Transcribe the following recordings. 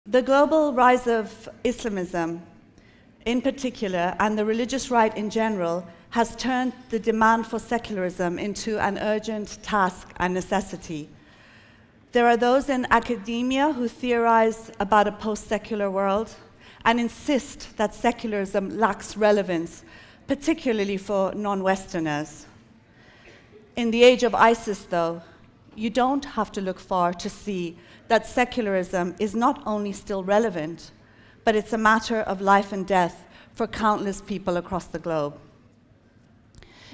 The global rise of Islamism, in particular, and the religious right in general, has turned the demand for secularism into an urgent task and necessity. There are those in academia who theorize about a post-secular world and insist that secularism lacks relevance, particularly for non-Westerners. In the age of ISIS, though, you don't have to look far to see that secularism is not only still relevant, but it's a matter of life and death for countless people across the globe.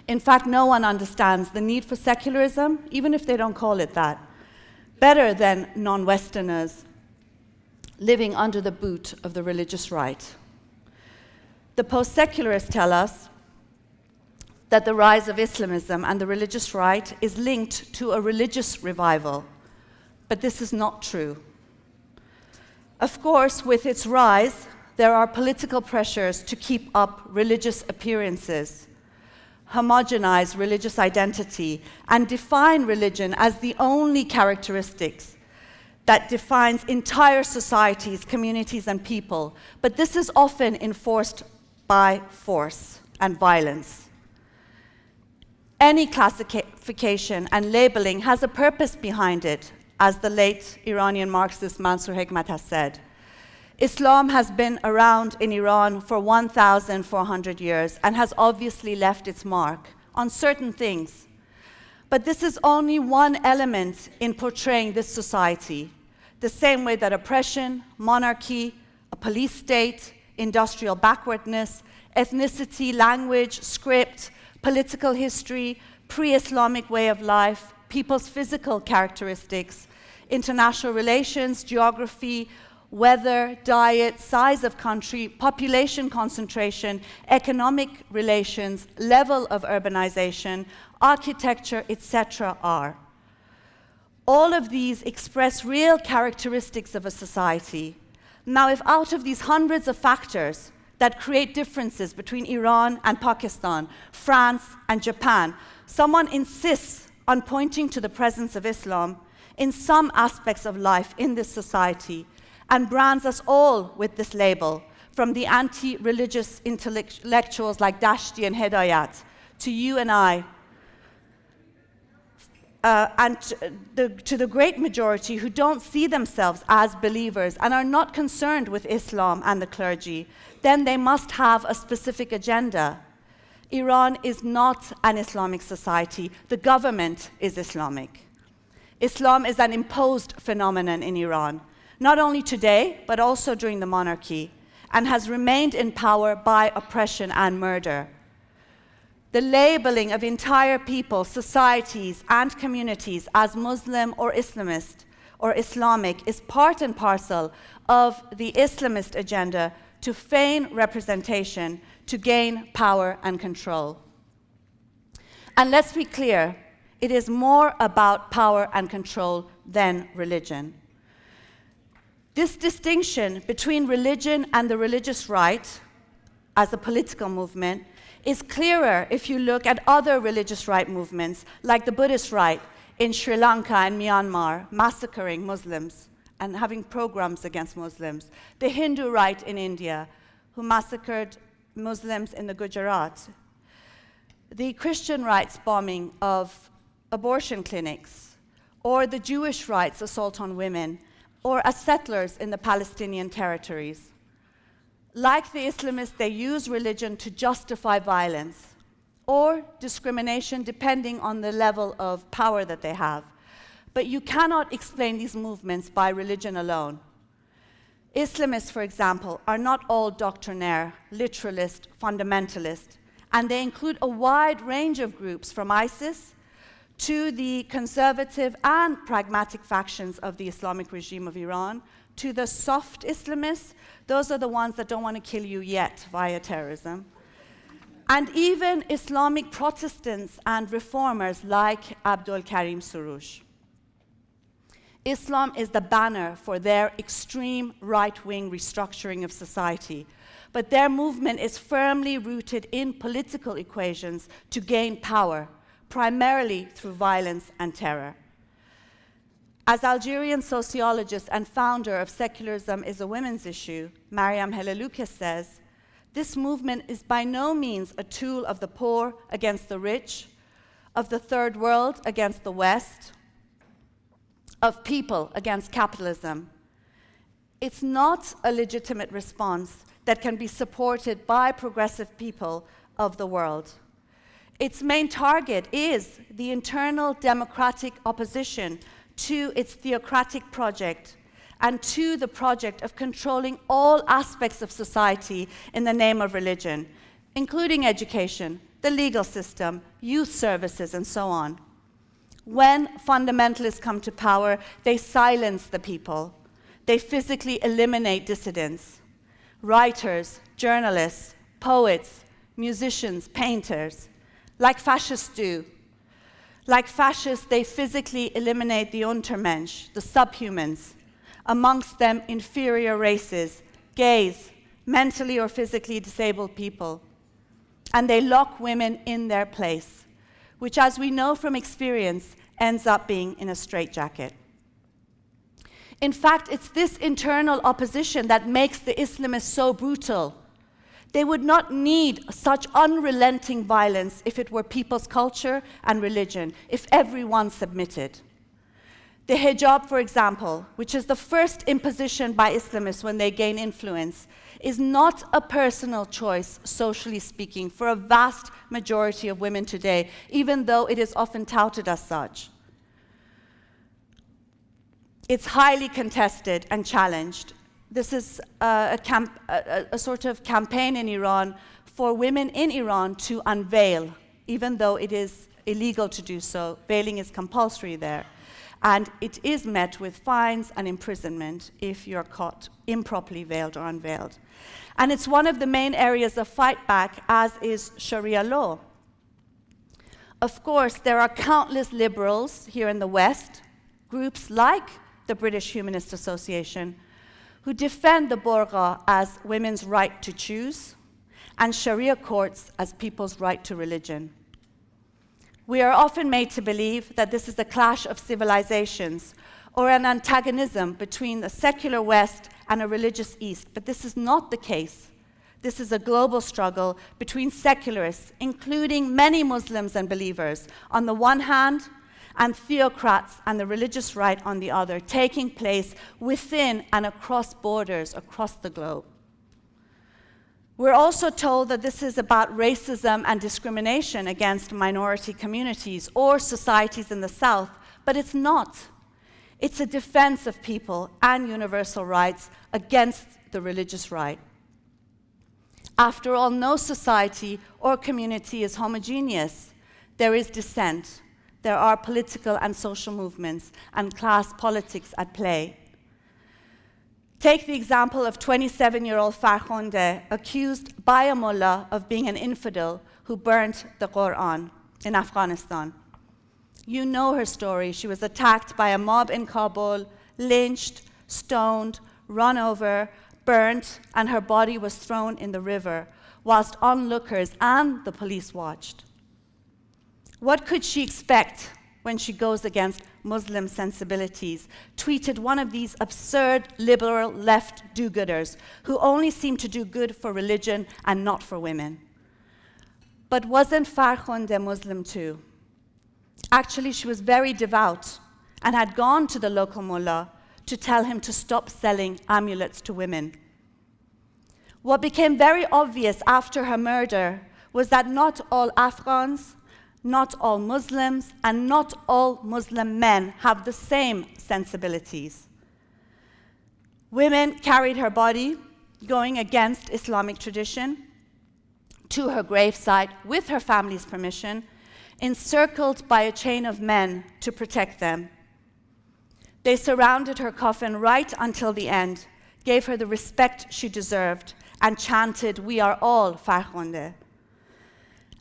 In fact, no one understands the need for secularism, even if they don't call it that, better than non-Westerners living under the boot of the religious right. The post-secularists tell us that the rise of Islamism and the religious right is linked to a religious revival, but this is not true. Of course, with its rise, there are political pressures to keep up religious appearances, homogenize religious identity, and define religion as the only characteristics that defines entire societies, communities, and people. But this is often enforced by force and violence. Any classification and labeling has a purpose behind it, as the late Iranian Marxist Mansour Hekmat has said. Islam has been around in Iran for 1,400 years and has obviously left its mark on certain things. But this is only one element in portraying this society, the same way that oppression, monarchy, a police state, industrial backwardness, ethnicity, language, script, political history, pre-Islamic way of life, people's physical characteristics, international relations, geography, weather, diet, size of country, population concentration, economic relations, level of urbanization, architecture, etc. are. All of these express real characteristics of a society. Now, if out of these hundreds of factors that create differences between Iran and Pakistan, France and Japan, someone insists on pointing to the presence of Islam in some aspects of life in this society, and brands us all with this label, from the anti-religious intellectuals like Dashti and Hedayat, to you and I, and to the great majority who don't see themselves as believers and are not concerned with Islam and the clergy, then they must have a specific agenda. Iran is not an Islamic society. The government is Islamic. Islam is an imposed phenomenon in Iran, not only today, but also during the monarchy, and has remained in power by oppression and murder. The labeling of entire people, societies, and communities as Muslim or Islamist or Islamic is part and parcel of the Islamist agenda to feign representation, to gain power and control. And let's be clear, it is more about power and control than religion. This distinction between religion and the religious right as a political movement is clearer if you look at other religious right movements, like the Buddhist right in Sri Lanka and Myanmar, massacring Muslims and having pogroms against Muslims, the Hindu right in India, who massacred Muslims in the Gujarat, the Christian rights bombing of abortion clinics, or the Jewish rights assault on women, or as settlers in the Palestinian territories. Like the Islamists, they use religion to justify violence or discrimination depending on the level of power that they have. But you cannot explain these movements by religion alone. Islamists, for example, are not all doctrinaire, literalist, fundamentalist, and they include a wide range of groups from ISIS to the conservative and pragmatic factions of the Islamic regime of Iran, to the soft Islamists, those are the ones that don't want to kill you yet via terrorism, and even Islamic Protestants and reformers like Abdul Karim Soroush. Islam is the banner for their extreme right-wing restructuring of society, but their movement is firmly rooted in political equations to gain power, primarily through violence and terror. As Algerian sociologist and founder of Secularism is a Women's Issue, Maryam Namazie says, this movement is by no means a tool of the poor against the rich, of the third world against the West, of people against capitalism. It's not a legitimate response that can be supported by progressive people of the world. Its main target is the internal democratic opposition to its theocratic project and to the project of controlling all aspects of society in the name of religion, including education, the legal system, youth services, and so on. When fundamentalists come to power, they silence the people. They physically eliminate dissidents, writers, journalists, poets, musicians, painters, like fascists do. Like fascists, they physically eliminate the Untermensch, the subhumans, amongst them inferior races, gays, mentally or physically disabled people. And they lock women in their place, which, as we know from experience, ends up being in a straitjacket. In fact, it's this internal opposition that makes the Islamists so brutal. They would not need such unrelenting violence if it were people's culture and religion, if everyone submitted. The hijab, for example, which is the first imposition by Islamists when they gain influence, is not a personal choice, socially speaking, for a vast majority of women today, even though it is often touted as such. It's highly contested and challenged. This is a sort of campaign in Iran for women in Iran to unveil, even though it is illegal to do so. Veiling is compulsory there. And it is met with fines and imprisonment if you're caught improperly veiled or unveiled. And it's one of the main areas of fight back, as is Sharia law. Of course, there are countless liberals here in the West, groups like the British Humanist Association, who defend the burqa as women's right to choose and Sharia courts as people's right to religion. We are often made to believe that this is a clash of civilizations or an antagonism between the secular West and a religious East, but this is not the case. This is a global struggle between secularists, including many Muslims and believers, on the one hand, and theocrats and the religious right on the other, taking place within and across borders across the globe. We're also told that this is about racism and discrimination against minority communities or societies in the South, but it's not. It's a defense of people and universal rights against the religious right. After all, no society or community is homogeneous. There is dissent. There are political and social movements and class politics at play. Take the example of 27-year-old Farkhonde, accused by a mullah of being an infidel who burnt the Quran in Afghanistan. You know her story. She was attacked by a mob in Kabul, lynched, stoned, run over, burnt, and her body was thrown in the river, whilst onlookers and the police watched. What could she expect when she goes against Muslim sensibilities? Tweeted one of these absurd liberal left do-gooders who only seem to do good for religion and not for women. But wasn't Farkhonde Muslim too? Actually, she was very devout and had gone to the local mullah to tell him to stop selling amulets to women. What became very obvious after her murder was that not all Afghans, not all Muslims, and not all Muslim men have the same sensibilities. Women carried her body, going against Islamic tradition, to her gravesite with her family's permission, encircled by a chain of men to protect them. They surrounded her coffin right until the end, gave her the respect she deserved, and chanted, "We are all Farkhonde."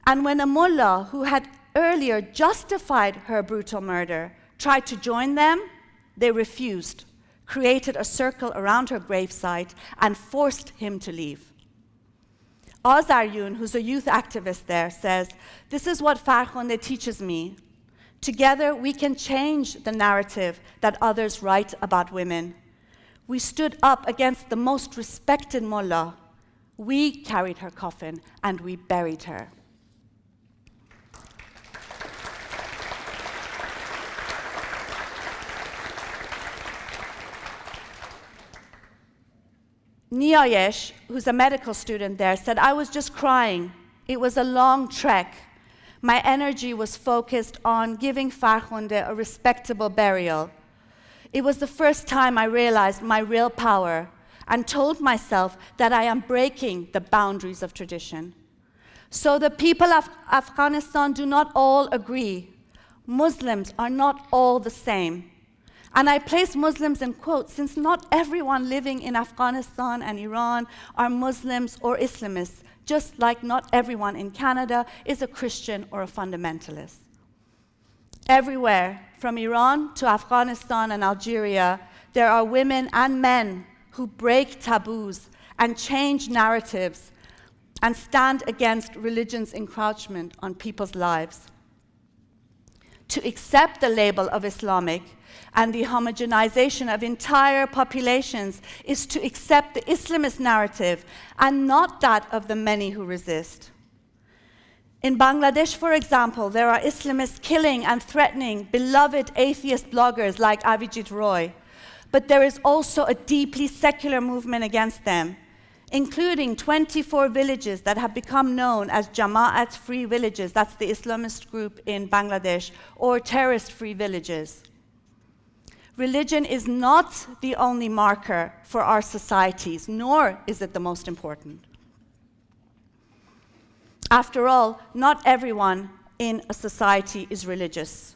And when a mullah who had earlier justified her brutal murder tried to join them, they refused, created a circle around her gravesite, and forced him to leave. Azaryun, who's a youth activist there, says, "This is what Farkhonde teaches me, Together, we can change the narrative that others write about women. We stood up against the most respected mullah. We carried her coffin and we buried her. Niayesh, who's a medical student there, said, "I was just crying. It was a long trek. My energy was focused on giving Farkhunde a respectable burial. It was the first time I realized my real power and told myself that I am breaking the boundaries of tradition. So the people of Afghanistan do not all agree. Muslims are not all the same. And I place Muslims in quotes since not everyone living in Afghanistan and Iran are Muslims or Islamists, just like not everyone in Canada is a Christian or a fundamentalist. Everywhere, from Iran to Afghanistan and Algeria, there are women and men who break taboos and change narratives and stand against religion's encroachment on people's lives. To accept the label of Islamic and the homogenization of entire populations is to accept the Islamist narrative and not that of the many who resist. In Bangladesh, for example, there are Islamists killing and threatening beloved atheist bloggers like Avijit Roy, but there is also a deeply secular movement against them, including 24 villages that have become known as Jamaat-free villages, that's the Islamist group in Bangladesh, or terrorist-free villages. Religion is not the only marker for our societies, nor is it the most important. After all, not everyone in a society is religious.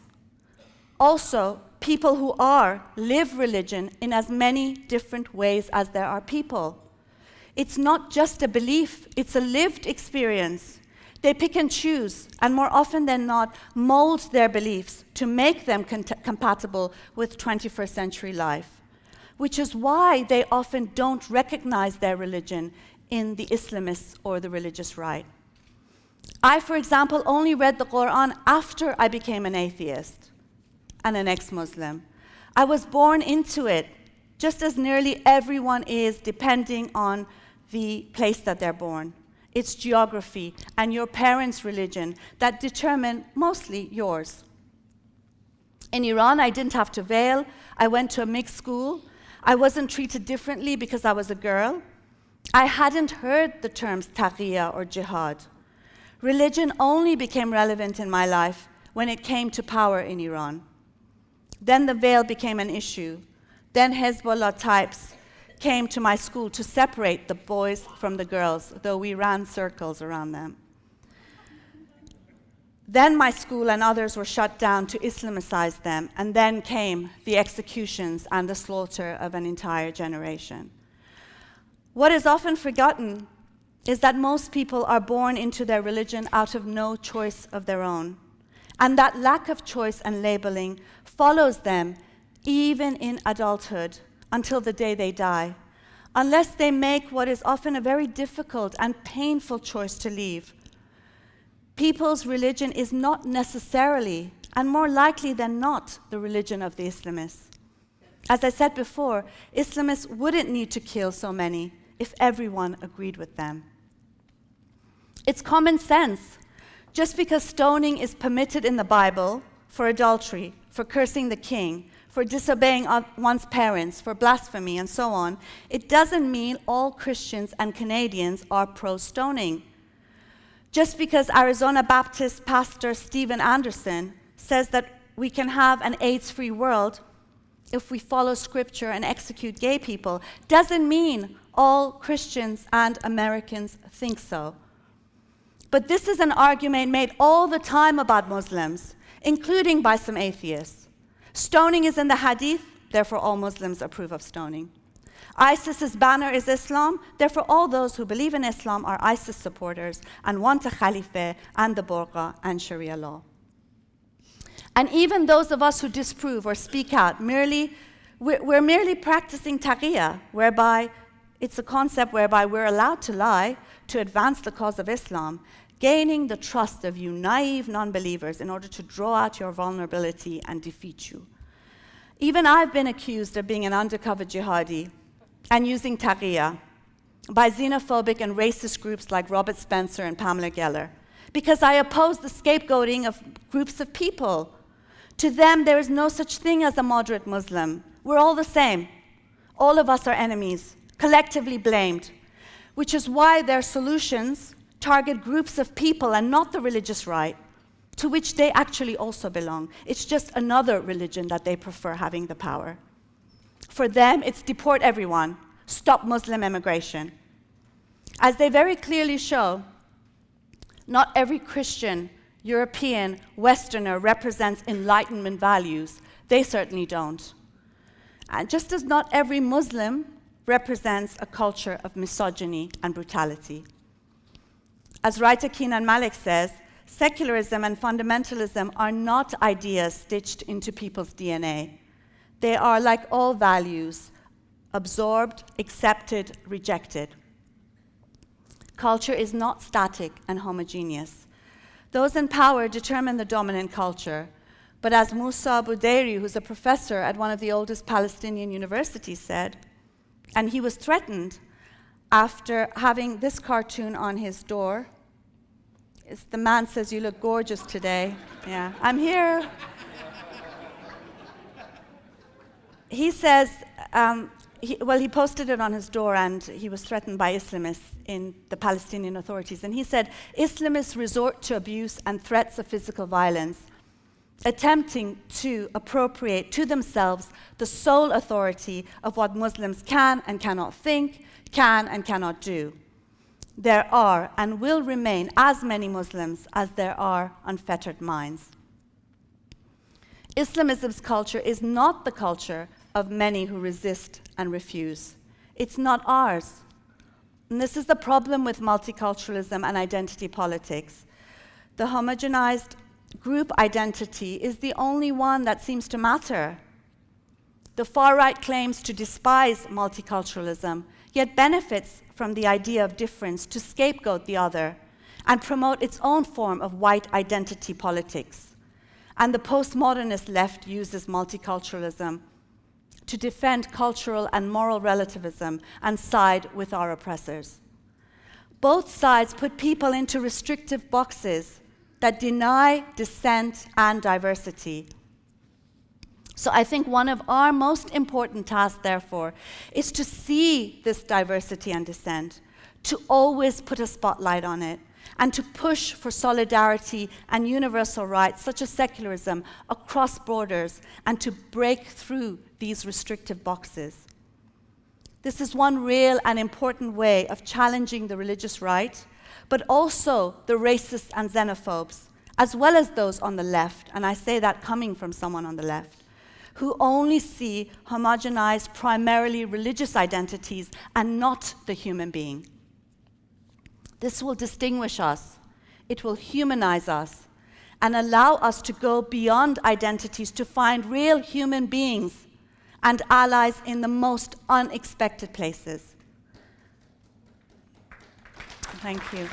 Also, people who are live religion in as many different ways as there are people. It's not just a belief, it's a lived experience. They pick and choose, and more often than not, mold their beliefs to make them compatible with 21st century life, which is why they often don't recognize their religion in the Islamists or the religious right. I, for example, only read the Quran after I became an atheist and an ex-Muslim. I was born into it, just as nearly everyone is, depending on the place that they're born. It's geography and your parents' religion that determine mostly yours. In Iran, I didn't have to veil. I went to a mixed school. I wasn't treated differently because I was a girl. I hadn't heard the terms taqiyya or jihad. Religion only became relevant in my life when it came to power in Iran. Then the veil became an issue. Then Hezbollah types came to my school to separate the boys from the girls, though we ran circles around them. Then my school and others were shut down to Islamicize them, and then came the executions and the slaughter of an entire generation. What is often forgotten is that most people are born into their religion out of no choice of their own, and that lack of choice and labeling follows them even in adulthood, until the day they die, unless they make what is often a very difficult and painful choice to leave. People's religion is not necessarily, and more likely than not, the religion of the Islamists. As I said before, Islamists wouldn't need to kill so many if everyone agreed with them. It's common sense. Just because stoning is permitted in the Bible for adultery, for cursing the king, for disobeying one's parents, for blasphemy, and so on, it doesn't mean all Christians and Canadians are pro-stoning. Just because Arizona Baptist pastor Stephen Anderson says that we can have an AIDS-free world if we follow scripture and execute gay people, doesn't mean all Christians and Americans think so. But this is an argument made all the time about Muslims, including by some atheists. Stoning is in the Hadith, therefore all Muslims approve of stoning. ISIS's banner is Islam, therefore all those who believe in Islam are ISIS supporters and want a Khalifa and the Burqa and Sharia law. And even those of us who disprove or speak out, we're merely practicing taqiyya, whereby it's a concept whereby we're allowed to lie to advance the cause of Islam, gaining the trust of you naive non-believers in order to draw out your vulnerability and defeat you. Even I've been accused of being an undercover jihadi and using taqiyya by xenophobic and racist groups like Robert Spencer and Pamela Geller, because I oppose the scapegoating of groups of people. To them, there is no such thing as a moderate Muslim. We're all the same. All of us are enemies, collectively blamed, which is why their solutions target groups of people and not the religious right, to which they actually also belong. It's just another religion that they prefer having the power. For them, it's deport everyone, stop Muslim immigration. As they very clearly show, not every Christian, European, Westerner represents Enlightenment values. They certainly don't. And just as not every Muslim represents a culture of misogyny and brutality. As writer Kenan Malik says, secularism and fundamentalism are not ideas stitched into people's DNA. They are, like all values, absorbed, accepted, rejected. Culture is not static and homogeneous. Those in power determine the dominant culture. But as Musa Budeiri, who's a professor at one of the oldest Palestinian universities, said, and he was threatened after having this cartoon on his door. The man says, "You look gorgeous today." Yeah, I'm here. He says, he posted it on his door, and he was threatened by Islamists in the Palestinian authorities. And he said, Islamists resort to abuse and threats of physical violence, attempting to appropriate to themselves the sole authority of what Muslims can and cannot think, can and cannot do. There are and will remain as many Muslims as there are unfettered minds. Islamism's culture is not the culture of many who resist and refuse. It's not ours. And this is the problem with multiculturalism and identity politics. The homogenized group identity is the only one that seems to matter. The far right claims to despise multiculturalism, yet benefits from the idea of difference to scapegoat the other and promote its own form of white identity politics. And the postmodernist left uses multiculturalism to defend cultural and moral relativism and side with our oppressors. Both sides put people into restrictive boxes that deny dissent and diversity. So I think one of our most important tasks, therefore, is to see this diversity and dissent, to always put a spotlight on it, and to push for solidarity and universal rights, such as secularism, across borders, and to break through these restrictive boxes. This is one real and important way of challenging the religious right, but also the racists and xenophobes, as well as those on the left, and I say that coming from someone on the left, who only see homogenized, primarily religious identities and not the human being. This will distinguish us, it will humanize us, and allow us to go beyond identities to find real human beings and allies in the most unexpected places. Thank you.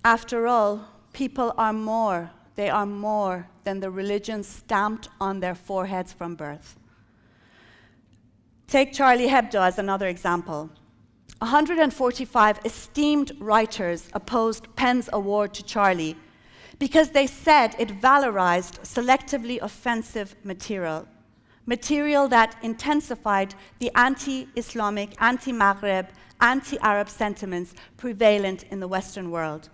After all, people are more, they are more than the religion stamped on their foreheads from birth. Take Charlie Hebdo as another example. 145 esteemed writers opposed Penn's award to Charlie because they said it valorized selectively offensive material that intensified the anti-Islamic, anti-Maghreb, anti-Arab sentiments prevalent in the Western world.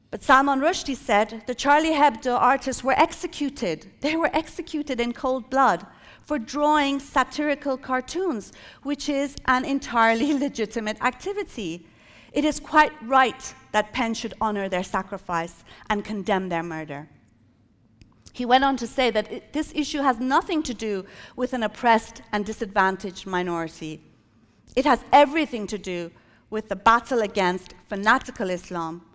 But Salman Rushdie said the Charlie Hebdo artists were executed. They were executed in cold blood for drawing satirical cartoons, which is an entirely legitimate activity. It is quite right that Penn should honor their sacrifice and condemn their murder. He went on to say that this issue has nothing to do with an oppressed and disadvantaged minority. It has everything to do with the battle against fanatical Islam,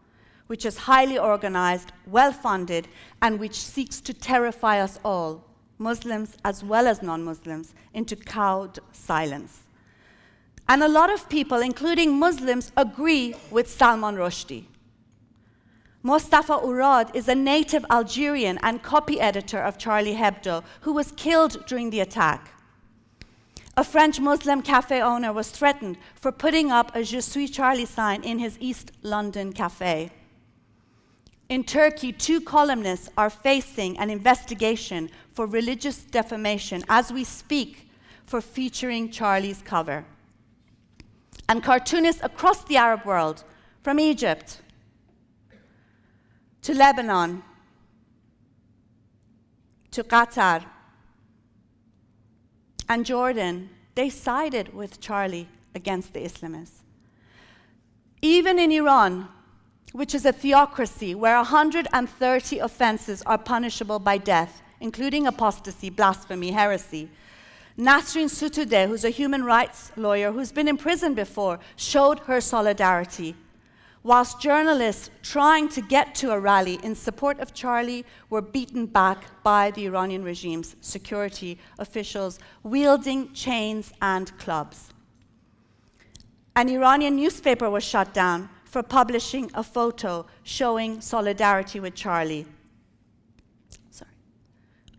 which is highly organized, well-funded, and which seeks to terrify us all, Muslims as well as non-Muslims, into cowed silence. And a lot of people, including Muslims, agree with Salman Rushdie. Mostafa Ourad is a native Algerian and copy editor of Charlie Hebdo who was killed during the attack. A French Muslim cafe owner was threatened for putting up a Je suis Charlie sign in his East London cafe. In Turkey, 2 columnists are facing an investigation for religious defamation as we speak for featuring Charlie's cover. And cartoonists across the Arab world, from Egypt to Lebanon to Qatar and Jordan, they sided with Charlie against the Islamists. Even in Iran, which is a theocracy where 130 offenses are punishable by death, including apostasy, blasphemy, heresy, Nasrin Sotoudeh, who's a human rights lawyer who's been in prison before, showed her solidarity, whilst journalists trying to get to a rally in support of Charlie were beaten back by the Iranian regime's security officials wielding chains and clubs. An Iranian newspaper was shut down for publishing a photo showing solidarity with Charlie. Sorry.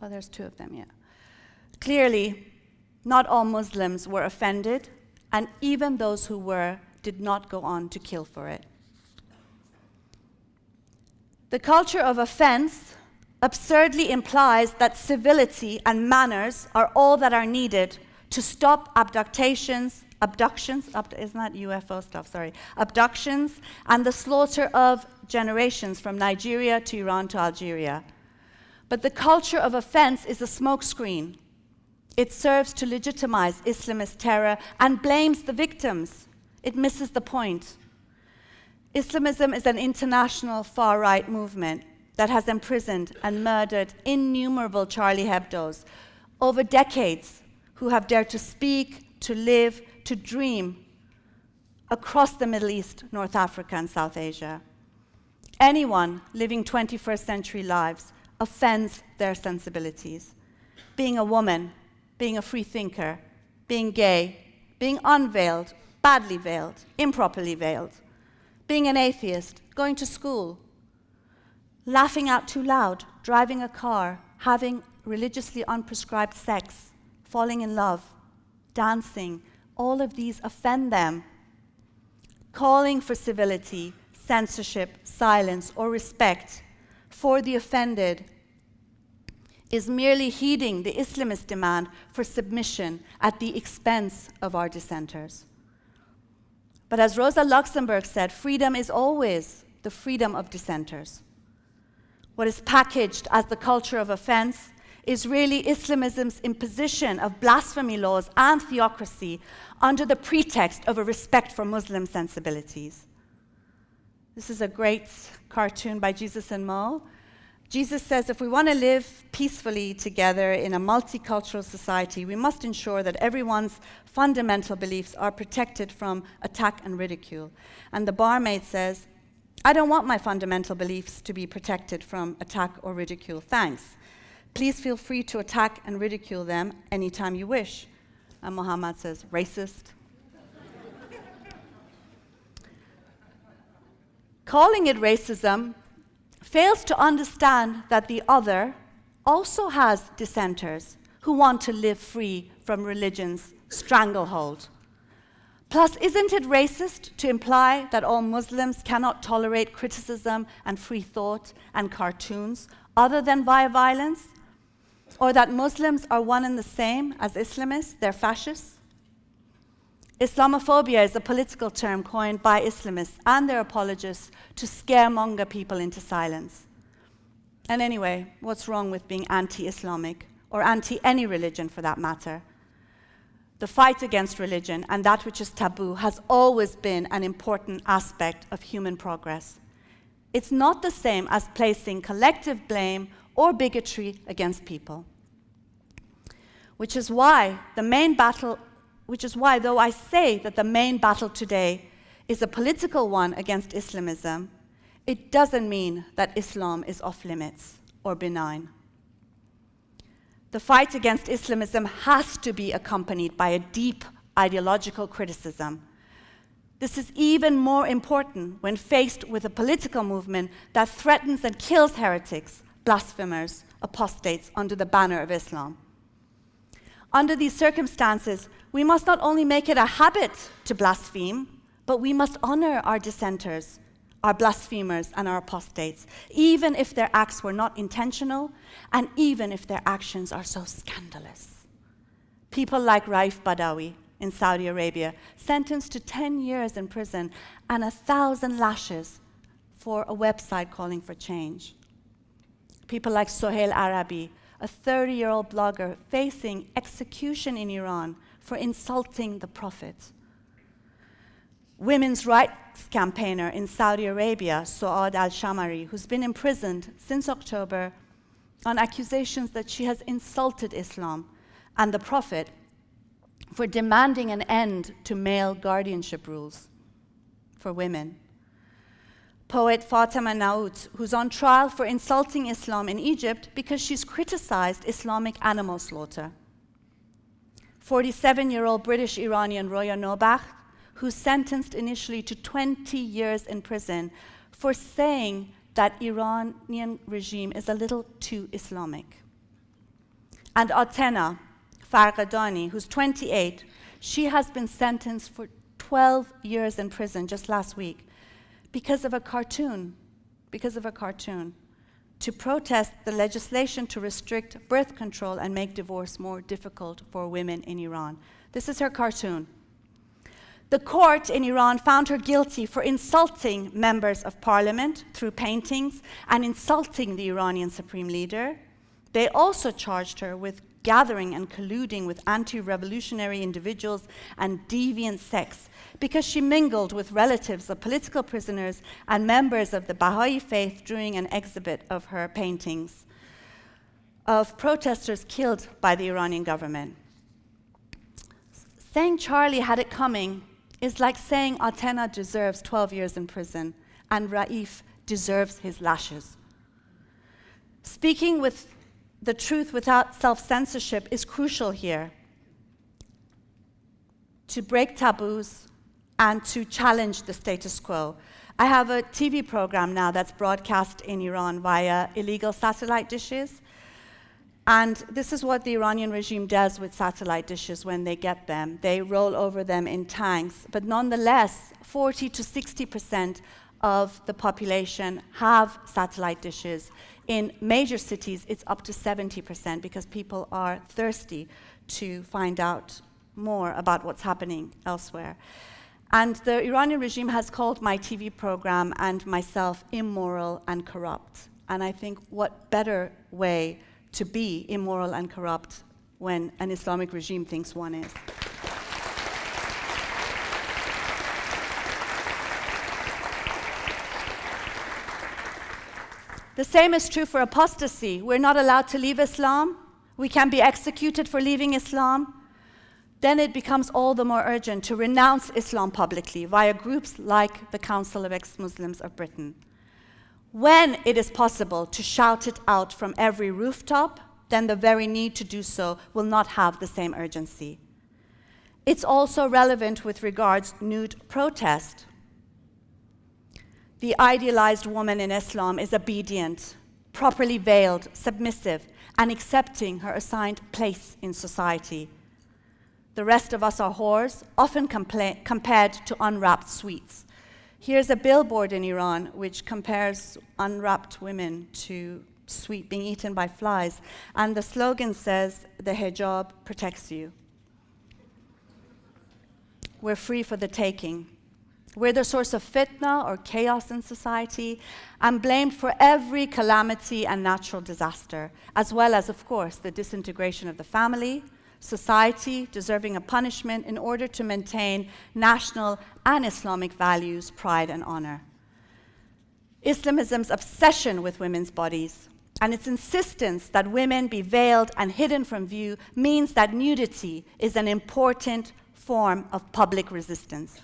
Oh, there's 2 of them, yeah. Clearly, not all Muslims were offended, and even those who were did not go on to kill for it. The culture of offense absurdly implies that civility and manners are all that are needed to stop abductions, isn't that UFO stuff, sorry, abductions, and the slaughter of generations from Nigeria to Iran to Algeria. But the culture of offense is a smokescreen. It serves to legitimize Islamist terror and blames the victims. It misses the point. Islamism is an international far-right movement that has imprisoned and murdered innumerable Charlie Hebdos over decades who have dared to speak, to live, to dream across the Middle East, North Africa, and South Asia. Anyone living 21st century lives offends their sensibilities. Being a woman, being a free thinker, being gay, being unveiled, badly veiled, improperly veiled, being an atheist, going to school, laughing out too loud, driving a car, having religiously unprescribed sex, falling in love, dancing, all of these offend them. Calling for civility, censorship, silence, or respect for the offended is merely heeding the Islamist demand for submission at the expense of our dissenters. But as Rosa Luxemburg said, freedom is always the freedom of dissenters. What is packaged as the culture of offense is really Islamism's imposition of blasphemy laws and theocracy under the pretext of a respect for Muslim sensibilities. This is a great cartoon by Jesus and Mo. Jesus says if we want to live peacefully together in a multicultural society, we must ensure that everyone's fundamental beliefs are protected from attack and ridicule. And the barmaid says, I don't want my fundamental beliefs to be protected from attack or ridicule, thanks. Please feel free to attack and ridicule them anytime you wish. And Muhammad says, racist. Calling it racism fails to understand that the other also has dissenters who want to live free from religion's stranglehold. Plus, isn't it racist to imply that all Muslims cannot tolerate criticism and free thought and cartoons other than via violence? Or that Muslims are one and the same as Islamists, they're fascists? Islamophobia is a political term coined by Islamists and their apologists to scaremonger people into silence. And anyway, what's wrong with being anti-Islamic, or anti-any religion for that matter? The fight against religion and that which is taboo has always been an important aspect of human progress. It's not the same as placing collective blame or bigotry against people. Which is why, though I say that the main battle today is a political one against Islamism, it doesn't mean that Islam is off limits or benign. The fight against Islamism has to be accompanied by a deep ideological criticism. This is even more important when faced with a political movement that threatens and kills heretics, blasphemers, apostates under the banner of Islam. Under these circumstances, we must not only make it a habit to blaspheme, but we must honor our dissenters, our blasphemers, and our apostates, even if their acts were not intentional, and even if their actions are so scandalous. People like Raif Badawi in Saudi Arabia, sentenced to 10 years in prison and 1,000 lashes for a website calling for change. People like Sohail Arabi, a 30-year-old blogger facing execution in Iran for insulting the Prophet. Women's rights campaigner in Saudi Arabia, Suad al-Shamari, who's been imprisoned since October on accusations that she has insulted Islam and the Prophet for demanding an end to male guardianship rules for women. Poet Fatima Naout, who's on trial for insulting Islam in Egypt because she's criticized Islamic animal slaughter. 47-year-old British Iranian Roya Nobakht, who's sentenced initially to 20 years in prison for saying that Iranian regime is a little too Islamic. And Atena Farghadani, who's 28, she has been sentenced for 12 years in prison just last week because of a cartoon, to protest the legislation to restrict birth control and make divorce more difficult for women in Iran. This is her cartoon. The court in Iran found her guilty for insulting members of parliament through paintings and insulting the Iranian supreme leader. They also charged her with gathering and colluding with anti-revolutionary individuals and deviant sects because she mingled with relatives of political prisoners and members of the Baha'i faith during an exhibit of her paintings of protesters killed by the Iranian government. Saying Charlie had it coming is like saying Atena deserves 12 years in prison and Raif deserves his lashes. Speaking with the truth without self-censorship is crucial here, to break taboos and to challenge the status quo. I have a TV program now that's broadcast in Iran via illegal satellite dishes. And this is what the Iranian regime does with satellite dishes when they get them. They roll over them in tanks. But nonetheless, 40 to 60% of the population have satellite dishes. In major cities, it's up to 70% because people are thirsty to find out more about what's happening elsewhere. And the Iranian regime has called my TV program and myself immoral and corrupt. And I think what better way to be immoral and corrupt when an Islamic regime thinks one is. The same is true for apostasy. We're not allowed to leave Islam. We can be executed for leaving Islam. Then it becomes all the more urgent to renounce Islam publicly via groups like the Council of Ex-Muslims of Britain. When it is possible to shout it out from every rooftop, then the very need to do so will not have the same urgency. It's also relevant with regards to nude protest. The idealized woman in Islam is obedient, properly veiled, submissive, and accepting her assigned place in society. The rest of us are whores, often compared to unwrapped sweets. Here's a billboard in Iran which compares unwrapped women to sweet being eaten by flies, and the slogan says, "The hijab protects you." We're free for the taking. We're the source of fitna or chaos in society and blamed for every calamity and natural disaster, as well as, of course, the disintegration of the family, society deserving a punishment in order to maintain national and Islamic values, pride, and honor. Islamism's obsession with women's bodies and its insistence that women be veiled and hidden from view means that nudity is an important form of public resistance.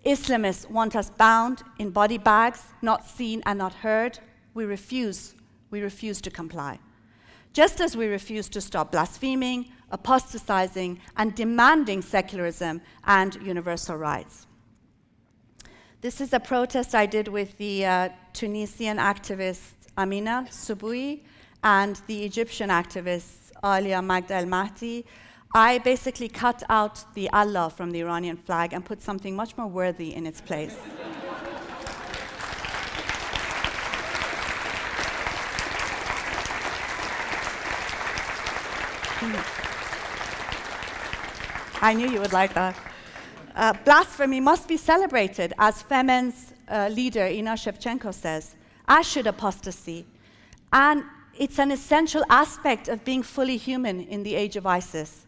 Islamists want us bound in body bags, not seen and not heard. We refuse to comply. just as we refuse to stop blaspheming, apostatizing, and demanding secularism and universal rights. This is a protest I did with the Tunisian activist Amina Souboui and the Egyptian activist Alia Magda El Mahdi. I basically cut out the Allah from the Iranian flag and put something much more worthy in its place. I knew you would like that. Blasphemy must be celebrated, as Femen's leader Ina Shevchenko says, as should apostasy. And it's an essential aspect of being fully human in the age of ISIS.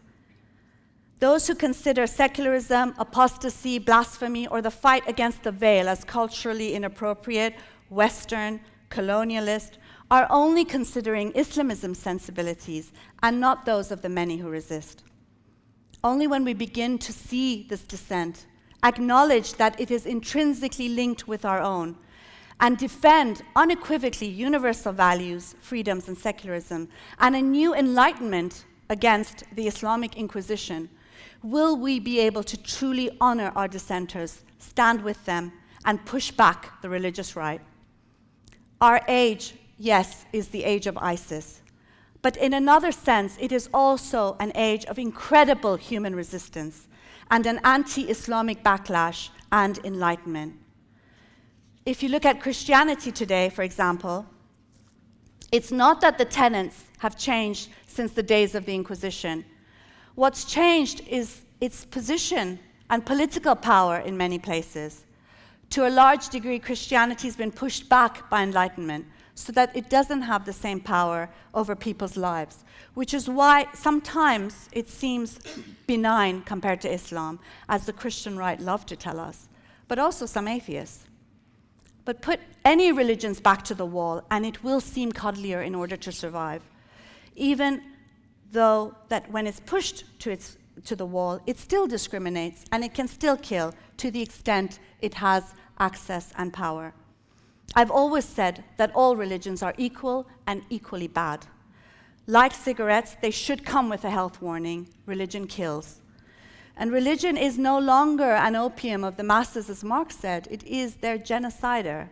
Those who consider secularism, apostasy, blasphemy, or the fight against the veil as culturally inappropriate, Western, colonialist, are only considering Islamism's sensibilities and not those of the many who resist. Only when we begin to see this dissent, acknowledge that it is intrinsically linked with our own, and defend unequivocally universal values, freedoms, and secularism, and a new enlightenment against the Islamic Inquisition, will we be able to truly honor our dissenters, stand with them, and push back the religious right. Our age, yes, is the age of ISIS, but in another sense, it is also an age of incredible human resistance and an anti-Islamic backlash and enlightenment. If you look at Christianity today, for example, it's not that the tenets have changed since the days of the Inquisition. What's changed is its position and political power in many places. To a large degree, Christianity has been pushed back by Enlightenment so that it doesn't have the same power over people's lives, which is why sometimes it seems benign compared to Islam, as the Christian right love to tell us, but also some atheists. But put any religions back to the wall, and it will seem cuddlier in order to survive, even though that when it's pushed to the wall, it still discriminates, and it can still kill to the extent it has access and power. I've always said that all religions are equal and equally bad. Like cigarettes, they should come with a health warning: religion kills. And religion is no longer an opium of the masses, as Marx said, it is their genocider.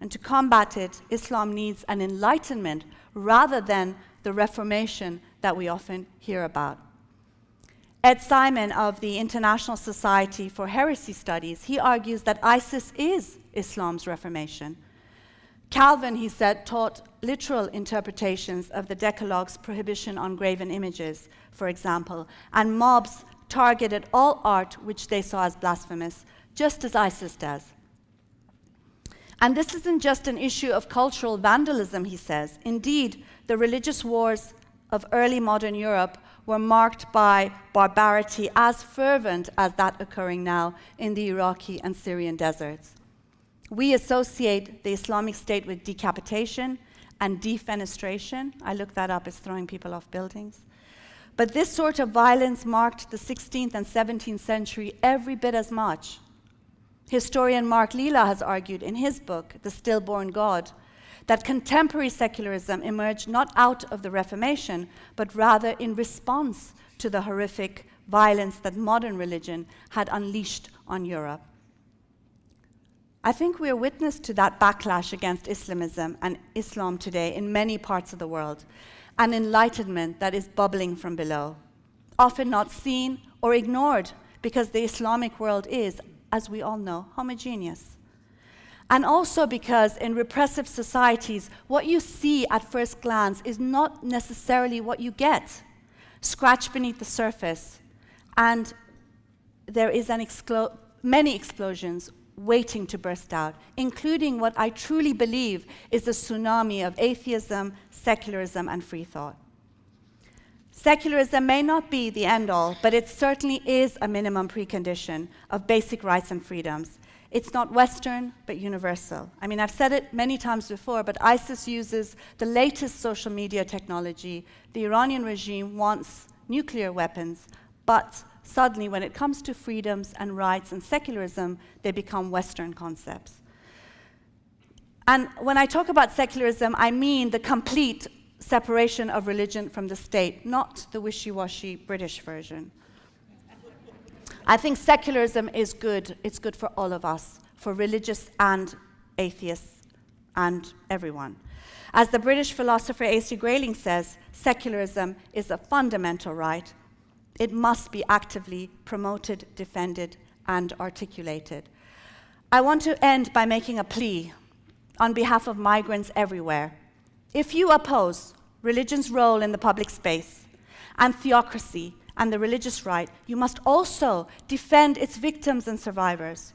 And to combat it, Islam needs an enlightenment rather than the reformation that we often hear about. Ed Simon of the International Society for Heresy Studies, he argues that ISIS is Islam's reformation. Calvin, he said, taught literal interpretations of the Decalogue's prohibition on graven images, for example, and mobs targeted all art which they saw as blasphemous, just as ISIS does. And this isn't just an issue of cultural vandalism, he says. Indeed, the religious wars of early modern Europe were marked by barbarity as fervent as that occurring now in the Iraqi and Syrian deserts. We associate the Islamic State with decapitation and defenestration. I looked that up, it's throwing people off buildings. But this sort of violence marked the 16th and 17th century every bit as much. Historian Mark Lila has argued in his book, The Stillborn God, that contemporary secularism emerged not out of the Reformation, but rather in response to the horrific violence that modern religion had unleashed on Europe. I think we are witness to that backlash against Islamism and Islam today in many parts of the world, an enlightenment that is bubbling from below, often not seen or ignored because the Islamic world is, as we all know, homogeneous. And also because in repressive societies, what you see at first glance is not necessarily what you get. Scratch beneath the surface, and there is many explosions waiting to burst out, including what I truly believe is a tsunami of atheism, secularism, and free thought. Secularism may not be the end-all, but it certainly is a minimum precondition of basic rights and freedoms. It's not Western, but universal. I mean, I've said it many times before, but ISIS uses the latest social media technology. The Iranian regime wants nuclear weapons, but suddenly, when it comes to freedoms and rights and secularism, they become Western concepts. And when I talk about secularism, I mean the complete separation of religion from the state, not the wishy-washy British version. I think secularism is good. It's good for all of us, for religious and atheists and everyone. As the British philosopher A.C. Grayling says, secularism is a fundamental right. It must be actively promoted, defended, and articulated. I want to end by making a plea on behalf of migrants everywhere. If you oppose religion's role in the public space and theocracy and the religious right, you must also defend its victims and survivors.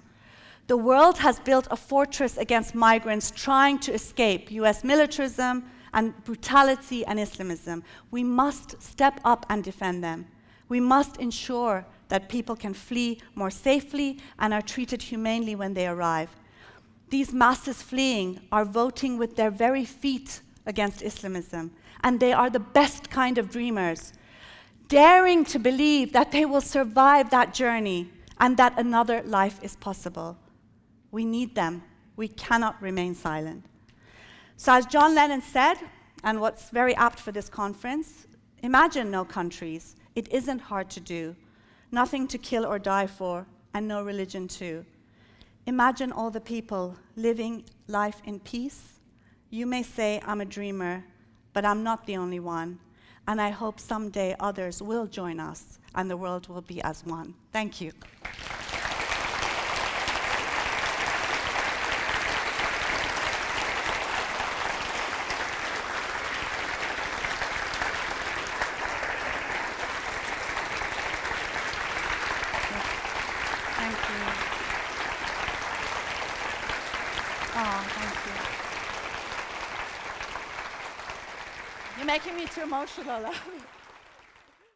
The world has built a fortress against migrants trying to escape US militarism and brutality and Islamism. We must step up and defend them. We must ensure that people can flee more safely and are treated humanely when they arrive. These masses fleeing are voting with their very feet against Islamism, and they are the best kind of dreamers, daring to believe that they will survive that journey and that another life is possible. We need them. We cannot remain silent. So as John Lennon said, and what's very apt for this conference, imagine no countries. It isn't hard to do. Nothing to kill or die for, and no religion too. Imagine all the people living life in peace. You may say I'm a dreamer, but I'm not the only one. And I hope someday others will join us, and the world will be as one. Thank you. You're making me too emotional.